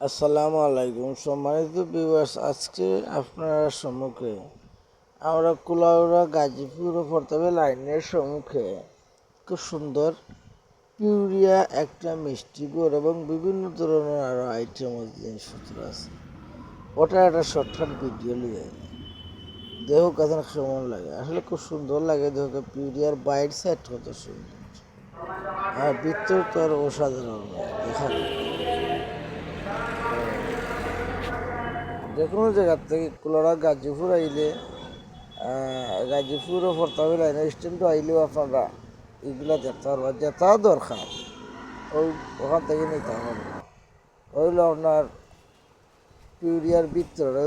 আসসালামু আলাইকুম সম্মানিত ভিউয়ার্স, আজকে আপনার সম্মুখে আমরা কুলাউড়া গাজীপুর ও ফরতাবে লাইনের সম্মুখে খুব সুন্দর পিউরিয়া একটা মিষ্টি গুড় এবং বিভিন্ন ধরনের আরও আইটেম জিনিসপত্র আছে। ওটা একটা শর্টকাট ভিডিও লিয়ে দেহ কাছে কেমন লাগে, আসলে খুব সুন্দর লাগে। দেহ পিউরিয়ার বাইট সাইড কত সুন্দর, আর ভিতর তো আর অসাধারণ দেখা যে কোনো জায়গার থেকে কুলারা গাজীপুর আইলে গাজীপুর ও ফরতাবে লাইনের স্ট্যান্ড আইলেও আপনারা এগুলা দেখতে পারবা, যেটাও দরকার ওখান থেকে নিতে পারবো। হইলো আপনার পিউরিয়ার ভিতরে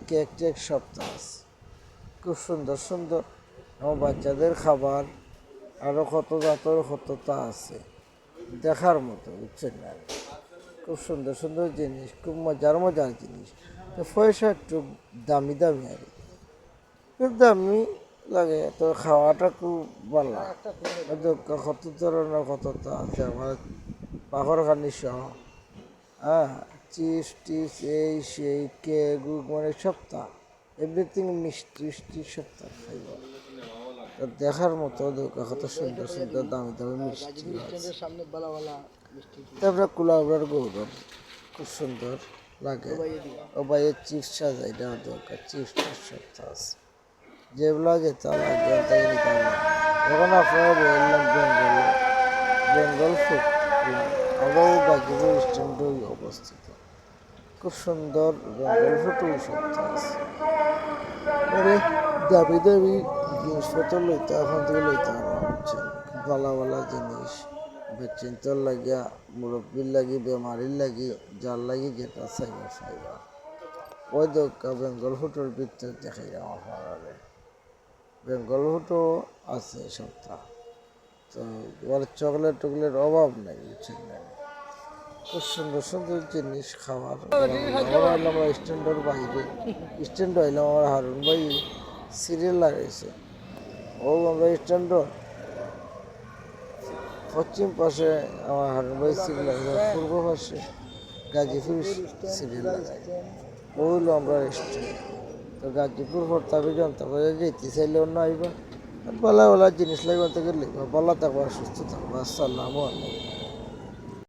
কেক টেক সপ্তাহ আছে, খুব সুন্দর সুন্দর আমার বাচ্চাদের খাবার আরও কত জাতর কতটা আছে দেখার মতো, বুঝছেন না? খুব সুন্দর সুন্দর জিনিস, খুব মজার মজার জিনিস। তো পয়সা একটু দামি দামি আর খুব দামি লাগে, তো খাওয়াটা খুব ভালো। কত ধরনের কতটা আছে আমার পাখর খানি সহ, হ্যাঁ, চিপস টিপস এই সেই কেক মানে সপ্তাহ এভরিথিং মিষ্টি মিষ্টি সপ্তাহ খাইব। তো দেখার মতো কত সুন্দর সুন্দর দামি দামি মিষ্টি তারপরে কুলাউড়ার গৌরব খুব সুন্দর লাগে। ও ভাইয়ের চিপস সাজাই দেওয়া দরকার, চিপস সপ্তাহ আছে যেগুলো যেতে লাগবে তাই নিতে হবে। যখন আপনারা বললাম বেঙ্গল ফুড আমরাও গাজীপুর স্ট্যান্ডে অবস্থিত, খুব সুন্দর বেঙ্গল ফুড সপ্তাহ আছে। মানে দামি দামি জিনিসপত্র লইতে এখন থেকে লইতে পারবো, বুঝছেন? ভালো ভালো জিনিস চিন্তার লাগিয়া মুরব্বীর লাগি বেমারির লাগি যার লাগি যেটা চাইবা চাইবা ওই দোকা বেঙ্গল ফুটোর ভিতরে দেখাই আমার বেঙ্গল ফুটও আছে সপ্তাহ। তো এবার চকলেট টকলেট অভাব নেই, বুঝছেন না? খুব সুন্দর সুন্দর জিনিস খাওয়ার। আমরা এলাম স্ট্যান্ডের বাইরে, স্ট্যান্ড হইলাম আমার হারুন ভাই সিরিয়াল লাগাইছে। ও আমরা স্ট্যান্ডর পশ্চিম পাশে আমার হারুন ভাই সিরিয়াল লাগাইছে, পূর্ব পাশে গাজীপুর সিরিয়াল লাগাই। ও হইলো আমরা স্ট্যান্ড। তো গাজীপুর ফরতাবে জনতা বাজার যেতে চাইলে অন্য আইবা, ভালো ভালো জিনিস লাগবে থেকে লিখবা। ভালো থাকবা, সুস্থ থাকবা। আসসালামু আলাইকুম।